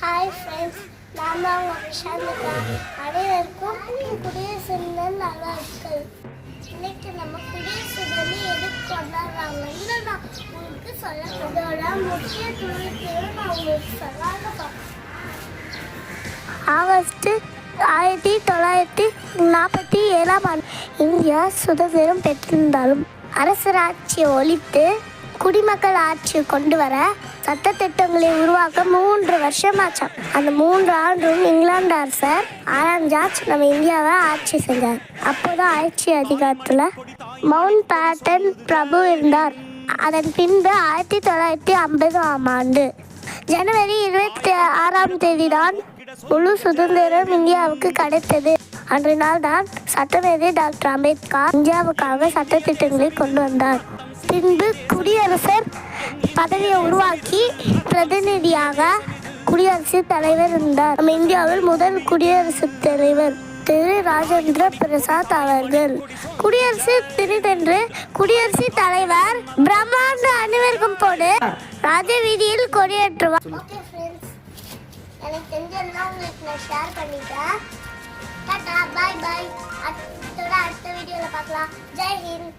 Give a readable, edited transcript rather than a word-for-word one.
Hi friends, நான் தான் உங்கள் விஷாந்திகா. அனைவருக்கும் குடியரசு தின நல்வாழ்த்துக்கள். இன்னைக்கு நம்ம குடியரசு தினம் எதுக்கு கொண்டாடுறாங்கன்னு நான் உங்களுக்கு சொல்ல அதோட முக்கியத்துவத்தையும் நான் உங்களுக்கு சொல்லாங்க. ஆகஸ்ட் 1947 இந்தியா சுதந்திரம் பெற்றிருந்தாலும் அரசராட்சியை ஒழித்து குடிமக்கள் ஆட்சி கொண்டு வர சட்டத்திட்டங்களை உருவாக்க 3 வருஷமாச்சாம். அந்த 3 ஆண்டும் இங்கிலாந்து அரசர் 6ஆம் ஜார்ஜ் நம்ம இந்தியாவை ஆட்சி செஞ்சார். அப்போதான் ஆட்சி அதிகாரத்தில் மவுண்ட் பேட்டன் பிரபு இருந்தார். அதன் பின்பு 1950ஆம் ஆண்டு ஜனவரி 26ஆம் தேதி தான் முழு சுதந்திரம் இந்தியாவுக்கு கிடைத்தது. அன்று நாள் தான் சட்டமேதை டாக்டர் அம்பேத்கர் இந்தியாவுக்காக சட்டத்திட்டங்களை கொண்டு வந்தார். பின்பு குடியரசர் பதவியை உருவாக்கி பிரதிநிதியாக குடியரசுத் தலைவர் இருந்தார். நம்ம இந்தியாவில் முதல் குடியரசுத் தலைவர் திரு ராஜேந்திர பிரசாத் அவர்கள். குடியரசு தினத்தன்று குடியரசுத் தலைவர் பிரம்மாண்ட அணிவகுப்பு போது ராஜ வீதியில் கொடியேற்றுவார். எனக்கு தெரிஞ்சதெல்லாம் உங்களுக்கு நான் ஷேர் பண்ணிட்டேன். டாடா, பாய் பாய். அடுத்த வீடியோவில் பார்க்கலாம். ஜெய் ஹிந்த்.